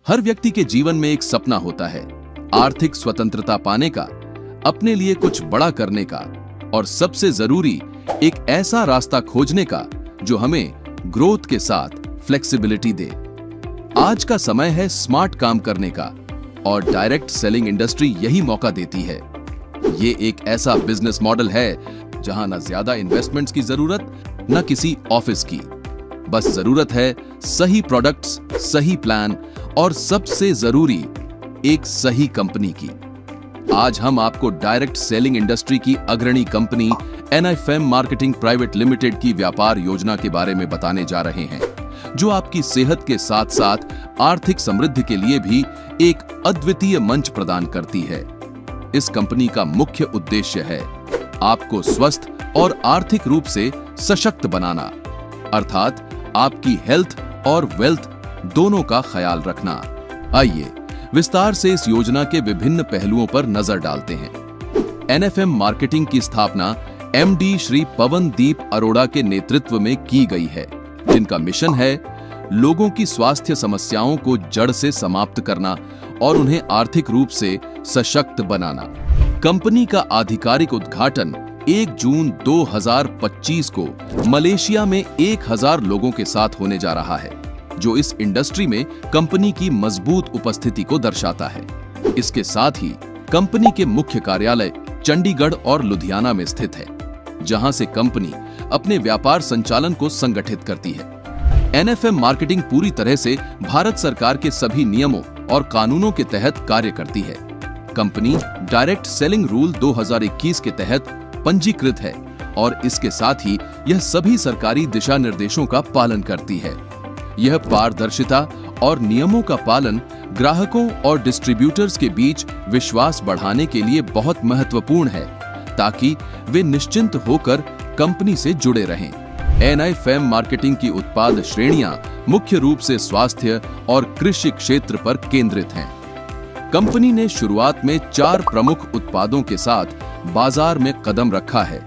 हर व्यक्ति के जीवन में एक सपना होता है, आर्थिक स्वतंत्रता पाने का, अपने लिए कुछ बड़ा करने का और सबसे जरूरी एक ऐसा रास्ता खोजने का जो हमें ग्रोथ के साथ फ्लेक्सिबिलिटी दे। आज का समय है स्मार्ट काम करने का और डायरेक्ट सेलिंग इंडस्ट्री यही मौका देती है। ये एक ऐसा बिजनेस मॉडल है जहां न ज्यादा इन्वेस्टमेंट्स की जरूरत न किसी ऑफिस की, बस जरूरत है सही प्रोडक्ट्स, सही प्लान और सबसे जरूरी एक सही कंपनी की। आज हम आपको डायरेक्ट सेलिंग इंडस्ट्री की अग्रणी company NFM marketing private limited की व्यापार योजना के बारे में बताने जा रहे हैं, जो आपकी सेहत के साथ साथ आर्थिक समृद्धि के लिए भी एक अद्वितीय मंच प्रदान करती है। इस कंपनी का मुख्य उद्देश्य है आपको स्वस्थ और आर्थिक रूप से सशक्त बनाना, अर्थात आपकी हेल्थ और वेल्थ दोनों का ख्याल रखना। आइए विस्तार से इस योजना के विभिन्न पहलुओं पर नजर डालते हैं। NFM मार्केटिंग की स्थापना MD श्री पवनदीप अरोड़ा के नेतृत्व में की गई है, जिनका मिशन है लोगों की स्वास्थ्य समस्याओं को जड़ से समाप्त करना और उन्हें आर्थिक रूप से सशक्त बनाना। कंपनी का आधिकारिक उद्घाटन 1 जून 2025 को मलेशिया में 1000 लोगों के साथ होने जा रहा है, जो इस इंडस्ट्री में कंपनी की मजबूत उपस्थिति को दर्शाता है। इसके साथ ही कंपनी के मुख्य कार्यालय चंडीगढ़ और लुधियाना में स्थित है, जहां से कंपनी अपने व्यापार संचालन को संगठित करती है। NFM मार्केटिंग पूरी तरह से भारत सरकार के सभी नियमों और कानूनों के तहत कार्य करती है। कंपनी डायरेक्ट सेलिंग रूल 2021 के तहत पंजीकृत है और इसके साथ ही यह सभी सरकारी दिशा निर्देशों का पालन करती है। यह पारदर्शिता और नियमों का पालन ग्राहकों और डिस्ट्रीब्यूटर्स के बीच विश्वास बढ़ाने के लिए बहुत महत्वपूर्ण है, ताकि वे निश्चिंत होकर कंपनी से जुड़े रहें। NFM मार्केटिंग की उत्पाद श्रेणियां मुख्य रूप से स्वास्थ्य और कृषि क्षेत्र पर केंद्रित हैं। कंपनी ने शुरुआत में 4 प्रमुख उत्पादों के साथ बाजार में कदम रखा है,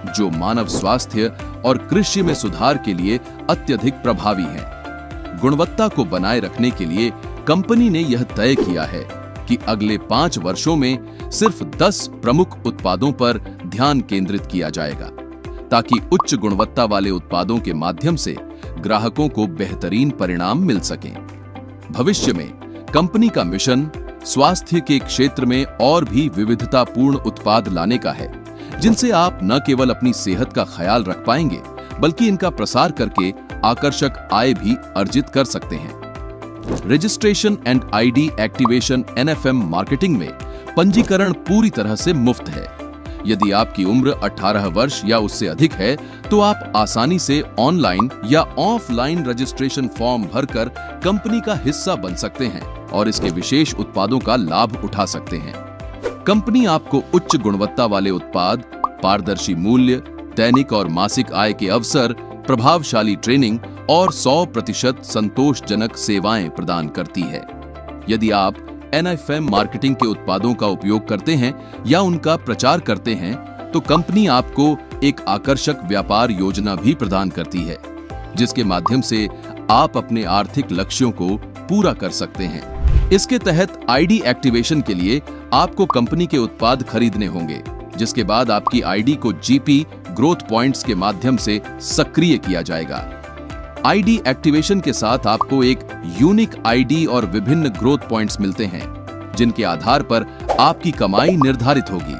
जो मानव स्वास्थ्य और कृषि में सुधार के लिए अत्यधिक प्रभावी हैं। गुणवत्ता को बनाए रखने के लिए कंपनी ने यह तय किया है कि अगले 5 वर्षों में सिर्फ 10 प्रमुख उत्पादों पर ध्यान केंद्रित किया जाएगा, ताकि उच्च गुणवत्ता वाले उत्पादों के माध्यम से ग्राहकों को बेहतरीन परिणाम मिल सकें। भविष्य में कंपनी का मिशन स्वास्थ्य के क्षेत्र में और भी विविधतापूर्ण उत्पाद लाने का है, जिनसे आप न केवल अपनी सेहत का ख्याल रख पाएंगे, बल्कि इनका प्रसार करके आकर्षक आय भी अर्जित कर सकते हैं। Registration and ID activation NFM marketing में पंजीकरण पूरी तरह से मुफ्त है। यदि आपकी उम्र 18 वर्ष या उससे अधिक है, तो आप आसानी से ऑनलाइन या ऑफलाइन रजिस्ट्रेशन फॉर्म भरकर कंपनी का हिस्सा बन सकते हैं और इसके विशेष उत्पादों का लाभ उठा सकते हैं। कंपनी आपको उच्च गुणवत्ता वाले उत्पाद, पारदर्शी मूल्य, दैनिक और मासिक आय के अवसर, प्रभावशाली ट्रेनिंग और 100% संतोषजनक सेवाएं प्रदान करती है। यदि आप NFM मार्केटिंग के उत्पादों का उपयोग करते हैं या उनका प्रचार करते हैं, तो कंपनी आपको एक आकर्षक व्यापार योजना भी प्रदान करती है, जिसके माध्यम से आप अपने आर्थिक लक्ष्यों को पूरा कर सकते हैं। इसके तहत ID एक्टिवेशन के लिए आपको कंपनी के उत्पाद खरीदने होंगे, जिसके बाद आपकी ID को GP ग्रोथ पॉइंट्स के माध्यम से सक्रिय किया जाएगा। ID एक्टिवेशन के साथ आपको एक यूनिक ID और विभिन्न ग्रोथ पॉइंट्स मिलते हैं, जिनके आधार पर आपकी कमाई निर्धारित होगी।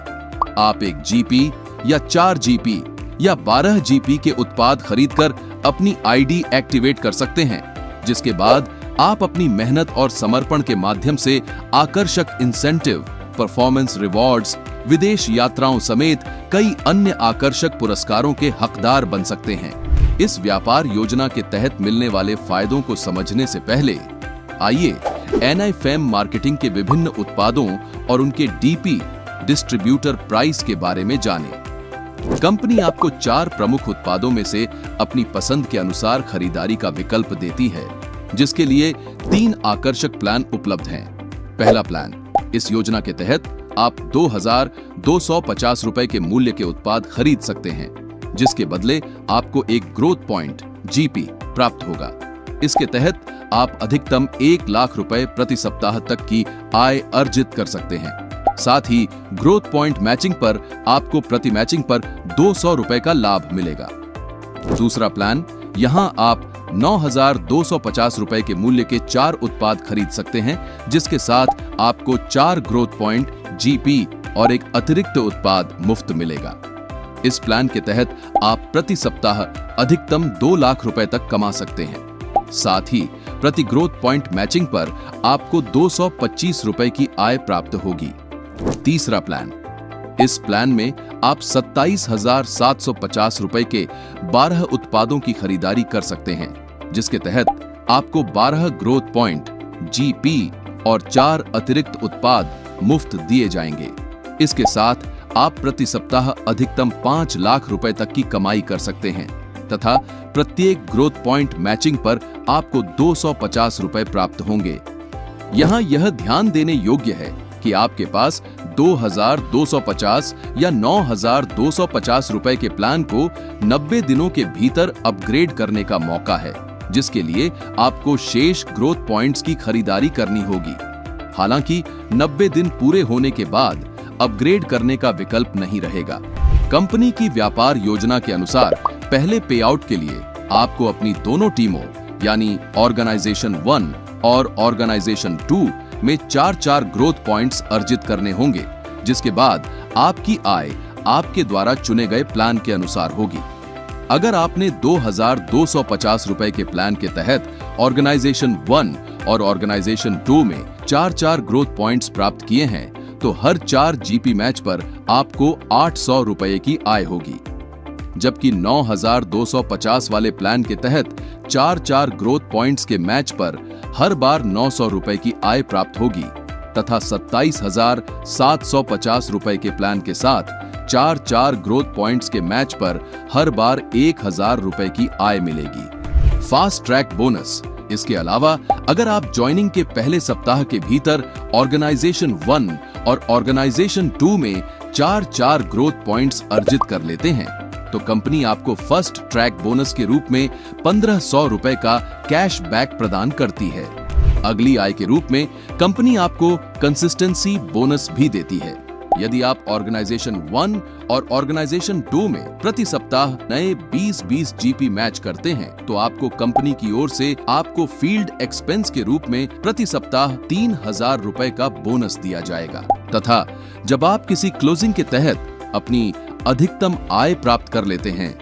आप एक GP या 4 GP या 12 GP के उत्पाद खरीदकर अपनी ID एक्टिवेट कर सकते हैं, जिसके बाद आप अपनी मेहनत और समर्पण के माध्यम से आकर्षक इंसेंटिव, परफॉर्मेंस रिवॉर्ड्स, विदेश यात्राओं समेत कई अन्य आकर्षक पुरस्कारों के हकदार बन सकते हैं। इस व्यापार योजना के तहत मिलने वाले फायदों को समझने से पहले आइए NFM मार्केटिंग के विभिन्न उत्पादों और उनके DP डिस्ट्रीब्यूटर प्राइस के बारे में जानें। कंपनी आपको 4 प्रमुख उत्पादों में से अपनी पसंद के अनुसार खरीदारी का विकल्प देती है, जिसके लिए 3 आकर्षक प्लान उपलब्ध हैं। पहला प्लान, इस योजना के तहत आप 2250 रुपए के मूल्य के उत्पाद खरीद सकते हैं, जिसके बदले आपको एक ग्रोथ पॉइंट GP प्राप्त होगा। इसके तहत आप अधिकतम 1 लाख रुपए प्रति सप्ताह तक की आय अर्जित कर सकते हैं। साथ ही ग्रोथ पॉइंट मैचिंग पर आपको प्रति मैचिंग पर 200 रुपए का लाभ मिलेगा। दूसरा प्लान, यहां आप 9,250 रुपए के मूल्य के 4 उत्पाद खरीद सकते हैं, जिसके साथ आपको 4 ग्रोथ पॉइंट, जीपी और एक अतिरिक्त उत्पाद मुफ्त मिलेगा। इस प्लान के तहत आप प्रति सप्ताह अधिकतम 2 लाख रुपए तक कमा सकते हैं। साथ ही प्रति ग्रोथ पॉइंट मैचिंग पर आपको 225 रुपए की आय प्राप्त होगी। तीसरा प्लान, इस प्लान में आप 27,750 रुपए के 12 उत्पादों की खरीदारी कर सकते हैं, जिसके तहत आपको 12 ग्रोथ पॉइंट, जीपी और 4 अतिरिक्त उत्पाद मुफ्त दिए जाएंगे। इसके साथ आप प्रति सप्ताह अधिकतम 5 लाख रुपए तक की कमाई कर सकते हैं तथा प्रत्येक ग्रोथ पॉइंट मैचिंग पर आपको 250 रुपए प्राप्त होंगे। यहां यह ध्यान देने योग्य है कि आपके पास 2,250 या 9,250 रुपए के प्लान को 90 दिनों के भीतर अपग्रेड करने का मौका है, जिसके लिए आपको शेष ग्रोथ पॉइंट्स की खरीदारी करनी होगी। हालांकि 90 दिन पूरे होने के बाद अपग्रेड करने का विकल्प नहीं रहेगा। कंपनी की व्यापार योजना के अनुसार पहले पे आउट के लिए आपको अपनी दोनों टीमों यानी ऑर्गेनाइजेशन 1 और ऑर्गेनाइजेशन 2 में 4-4 ग्रोथ पॉइंट्स अर्जित करने होंगे, जिसके बाद आपकी आय आपके द्वारा चुने गए प्लान के अनुसार होगी। अगर आपने 2,250 रुपए के प्लान के तहत ऑर्गेनाइजेशन 1 और ऑर्गेनाइजेशन 2 में 4-4 ग्रोथ पॉइंट्स प्राप्त किए हैं, तो हर 4 जीपी मैच पर आपको 800 रुपए की आय होगी। जबकि 9,250 वाले प्लान के तहत 4-4 ग्रोथ पॉइंट्स के मैच पर हर बार 900 रुपए की आय प्राप्त होगी तथा 27,750 रुपए के प्लान के साथ 4-4 ग्रोथ पॉइंट्स के मैच पर हर बार 1,000 रुपए की आय मिलेगी। फास्ट ट्रैक बोनस, इसके अलावा अगर आप ज्वाइनिंग के पहले सप्ताह के भीतर ऑर्गेनाइजेशन 1 और ऑर्गेनाइजेशन 2 में 4-4 ग्रोथ पॉइंट्स अर्जित कर लेते हैं, तो कंपनी आपको फर्स्ट ट्रैक बोनस के रूप में 1,500 रुपए का कैश बैक प्रदान करती है। अगली आय के रूप में कंपनी आपको कंसिस्टेंसी बोनस भी देती है। यदि आप ऑर्गेनाइजेशन 1 और ऑर्गेनाइजेशन 2 में प्रति सप्ताह नए 20-20 जीपी मैच करते हैं, तो आपको कंपनी की ओर से आपको फील्ड एक्सपेंस के रूप में प्रति सप्ताह 3,000 रुपए का बोनस दिया जाएगा। तथा जब आप किसी क्लोजिंग के तहत अपनी अधिकतम आय प्राप्त कर लेते हैं,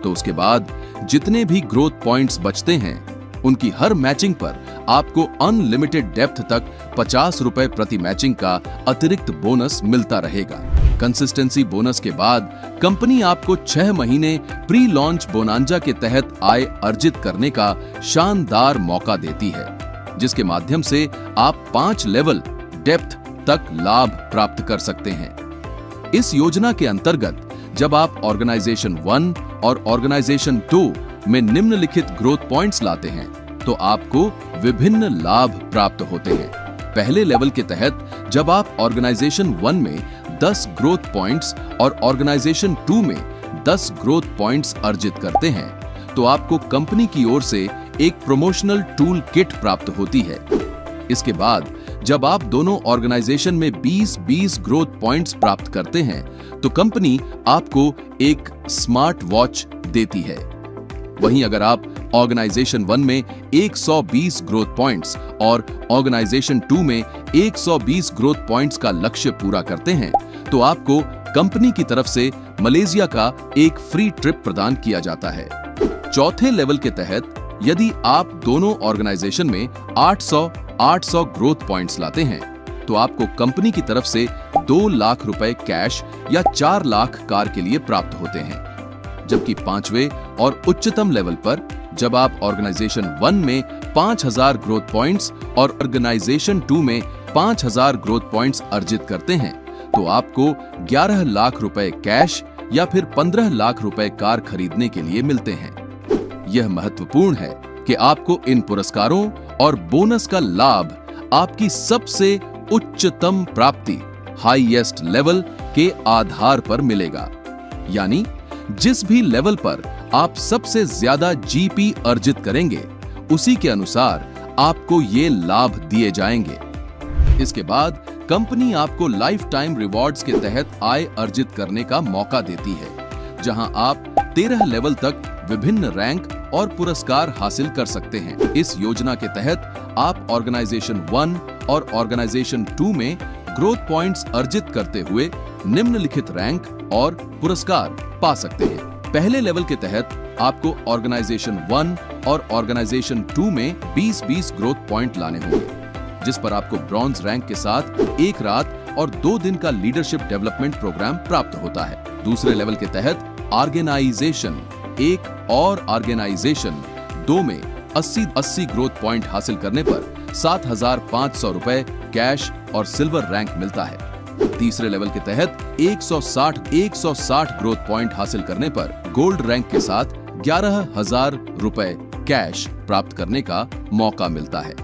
तो उसके बाद जितने भी ग्रोथ पॉइंट्स बचते हैं, उनकी हर मैचिंग पर आपको अनलिमिटेड डेप्थ तक 50 रुपए प्रति मैचिंग का अतिरिक्त बोनस मिलता रहेगा। कंसिस्टेंसी बोनस के बाद कंपनी आपको 6 महीने प्री लॉन्च बोनांजा के तहत आय अर्जित करने का शानदार मौका देती है, जिसके माध्यम से आप 5 लेवल डेप्थ तक लाभ प्राप्त कर सकते हैं। इस योजना के अंतर्गत जब आप ऑर्गेनाइजेशन 1 और ऑर्गेनाइजेशन 2 में निम्नलिखित ग्रोथ पॉइंट्स लाते हैं, तो आपको विभिन्न लाभ प्राप्त होते हैं। पहले लेवल के तहत जब आप ऑर्गेनाइजेशन 1 में 10 ग्रोथ पॉइंट्स और ऑर्गेनाइजेशन 2 में 10 ग्रोथ पॉइंट्स अर्जित करते हैं, तो आपको कंपनी की ओर से एक प्रमोशनल टूल किट प्राप्त होती है। इसके बाद जब आप दोनों ऑर्गेनाइजेशन में 20-20 ग्रोथ पॉइंट्स प्राप्त करते हैं, तो कंपनी आपको एक स्मार्ट वॉच देती है। वहीं अगर आप ऑर्गेनाइजेशन 1 में 120 ग्रोथ पॉइंट्स और ऑर्गेनाइजेशन 2 में 120 ग्रोथ पॉइंट्स का लक्ष्य पूरा करते हैं, तो आपको कंपनी की तरफ से मलेशिया का एक फ्री ट्रिप प्रदान किया जाता है। चौथे लेवल के तहत यदि आप दोनों ऑर्गेनाइजेशन में 800 ग्रोथ पॉइंट्स लाते हैं, तो आपको कंपनी की तरफ से 2 लाख रुपए कैश या 4 लाख कार के लिए प्राप्त होते हैं। जबकि 5वें और उच्चतम लेवल पर जब आप ऑर्गेनाइजेशन 1 में 5,000 ग्रोथ पॉइंट्स और ऑर्गेनाइजेशन 2 में 5,000 ग्रोथ पॉइंट्स अर्जित करते हैं, तो आपको 11 लाख रुपए कैश या फिर 15 लाख रुपए कार खरीदने के लिए मिलते हैं। यह महत्वपूर्ण है कि आपको इन पुरस्कारों और बोनस का लाभ आपकी सबसे उच्चतम प्राप्ति हाईएस्ट लेवल के आधार पर मिलेगा। यानी जिस भी लेवल पर आप सबसे ज्यादा जीपी अर्जित करेंगे, उसी के अनुसार आपको ये लाभ दिए जाएंगे। इसके बाद कंपनी आपको लाइफ टाइम रिवॉर्ड्स के तहत आय अर्जित करने का मौका देती है, जहां आप 13 लेवल तक विभिन्न रैंक और पुरस्कार हासिल कर सकते हैं। इस योजना के तहत आप ऑर्गेनाइजेशन 1 और ऑर्गेनाइजेशन 2 में ग्रोथ पॉइंट्स अर्जित करते हुए निम्नलिखित रैंक और पुरस्कार पा सकते हैं। पहले लेवल के तहत आपको ऑर्गेनाइजेशन 1 और ऑर्गेनाइजेशन 2 में 20-20 ग्रोथ पॉइंट लाने होंगे, जिस पर आपको ब्रॉन्ज रैंक के साथ 1 रात और 2 दिन का लीडरशिप डेवलपमेंट प्रोग्राम प्राप्त होता है। दूसरे लेवल के तहत ऑर्गेनाइजेशन 1 और ऑर्गेनाइजेशन 2 में 80-80 ग्रोथ पॉइंट हासिल करने पर 7,500 रुपए कैश और सिल्वर रैंक मिलता है। तीसरे लेवल के तहत 160 ग्रोथ पॉइंट हासिल करने पर गोल्ड रैंक के साथ 11,000 रुपए कैश प्राप्त करने का मौका मिलता है,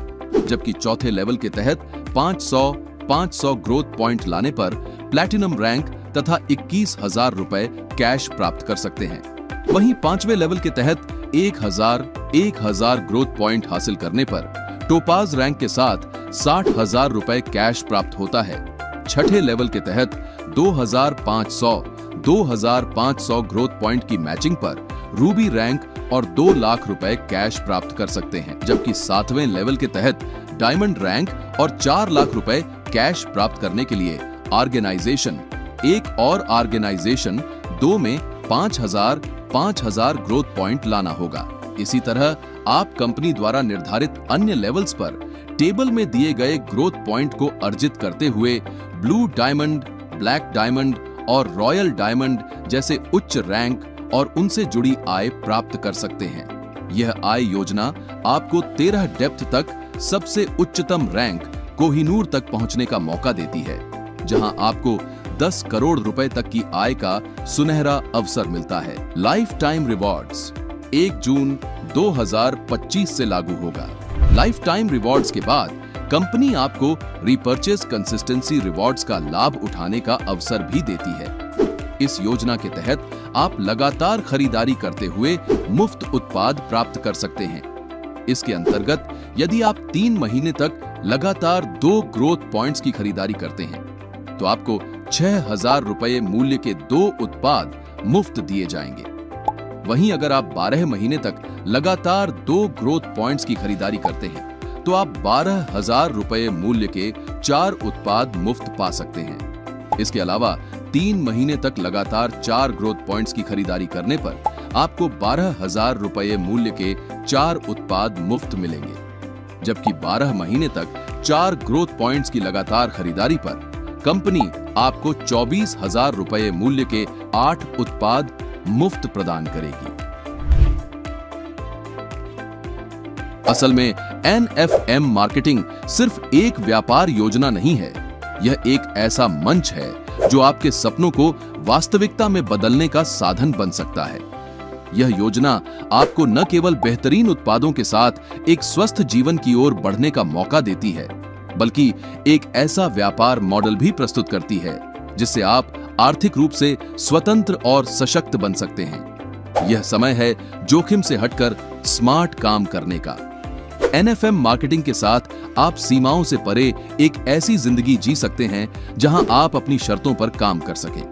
जबकि चौथे लेवल के तहत 500 ग्रोथ पॉइंट लाने पर प्लैटिनम रैंक तथा 21,000 रुपए कैश प्राप्त कर सकते हैं। वहीं पांचवें लेवल के तहत 1,000 ग्रोथ पॉइंट हासिल करने पर टोपाज रैंक के साथ 60,000 रुपए कैश प्राप्त होता है। छठे लेवल के तहत 2,500 ग्रोथ पॉइंट की मैचिंग पर रूबी रैंक और 2 लाख रुपए कैश प्राप्त कर सकते हैं, जबकि 7वें लेवल के तहत डायमंड रैंक और 4 लाख रुपए कैश प्राप्त करने के लिए ऑर्गेनाइजेशन 1 और ऑर्गेनाइजेशन 2 में 5,000 ग्रोथ पॉइंट लाना होगा। इसी तरह आप कंपनी द्वारा निर्धारित अन्य लेवल्स पर टेबल में दिए गए ग्रोथ पॉइंट को अर्जित करते हुए ब्लू डायमंड, ब्लैक डायमंड और रॉयल डायमंड जैसे उच्च रैंक और उनसे जुड़ी आय प्राप्त कर सकते हैं। यह आय योजना आपको 13 डेप्थ तक सबसे उच्चतम रैंक कोहिनूर तक पहुंचने का मौका देती है, जहां आपको 10 करोड़ रुपए तक की आय का सुनहरा अवसर मिलता है। लाइफ टाइम रिवॉर्ड्स 1 जून 2025 से लागू होगा। लाइफ टाइम रिवॉर्ड्स के बाद कंपनी आपको रिपर्चेस कंसिस्टेंसी रिवॉर्ड्स का लाभ उठाने का अवसर भी देती है। इस योजना के तहत आप लगातार खरीदारी करते हुए मुफ्त उत्पाद प्राप्त कर सकते हैं। इसके अंतर्गत यदि आप 3 महीने तक लगातार 2 ग्रोथ पॉइंट्स की खरीदारी करते हैं, तो आपको 6,000 रुपए मूल्य के 2 उत्पाद मुफ्त दिए जाएंगे। वहीं अगर आप 12 महीने तक लगातार 2 ग्रोथ पॉइंट्स की खरीदारी करते हैं, तो आप 12,000 रुपए मूल्य के 4 उत्पाद मुफ्त पा सकते हैं। इसके अलावा 3 महीने तक लगातार 4 ग्रोथ पॉइंट्स की खरीदारी करने पर आपको 12,000 रुपए मूल्य के 4 उत्पाद मुफ्त मिलेंगे, जबकि 12 महीने तक 4 ग्रोथ पॉइंट्स की लगातार खरीदारी पर कंपनी आपको 24,000 रुपए मूल्य के 8 उत्पाद मुफ्त प्रदान करेगी। असल में NFM मार्केटिंग सिर्फ एक व्यापार योजना नहीं है, यह एक ऐसा मंच है जो आपके सपनों को वास्तविकता में बदलने का साधन बन सकता है। यह योजना आपको न केवल बेहतरीन उत्पादों के साथ एक स्वस्थ जीवन की ओर बढ़ने का मौका देती है, बल्कि एक ऐसा व्यापार मॉडल भी प्रस्तुत करती है जिससे आप आर्थिक रूप से स्वतंत्र और सशक्त बन सकते हैं। यह समय है जोखिम से हटकर स्मार्ट काम करने का। NFM मार्केटिंग के साथ आप सीमाओं से परे एक ऐसी जिंदगी जी सकते हैं जहां आप अपनी शर्तों पर काम कर सकें।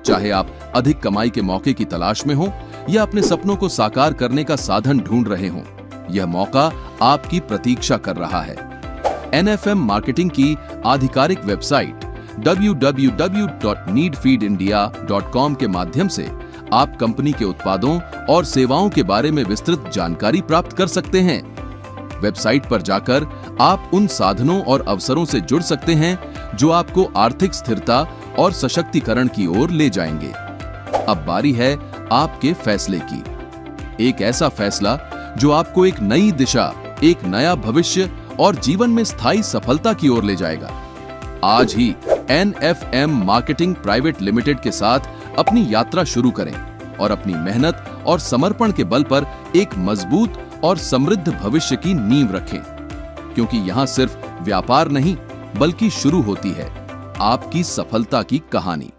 चाहे आप अधिक कमाई के मौके की तलाश में हो या अपने सपनों को साकार करने का साधन ढूंढ रहे हो, यह मौका आपकी प्रतीक्षा कर रहा है। NFM मार्केटिंग की आधिकारिक वेबसाइट www.needfeedindia.com के माध्यम से आप कंपनी के उत्पादों और सेवाओं के बारे में विस्तृत जानकारी प्राप्त कर सकते हैं। वेबसाइट पर जाकर आप उन साधनों और अवसरों से जुड़ सकते हैं जो आपको आर्थिक स्थिरता और सशक्तिकरण की ओर ले जाएंगे। अब बारी है आपके फैसले की, एक ऐसा फैसला जो आपको एक नई दिशा, एक नया भविष्य और जीवन में स्थायी सफलता की ओर ले जाएगा। आज ही NFM मार्केटिंग प्राइवेट लिमिटेड के साथ अपनी यात्रा शुरू करें और अपनी मेहनत और समर्पण के बल पर एक मजबूत और समृद्ध भविष्य की नींव रखें, क्योंकि यहाँ सिर्फ व्यापार नहीं बल्कि शुरू होती है आपकी सफलता की कहानी।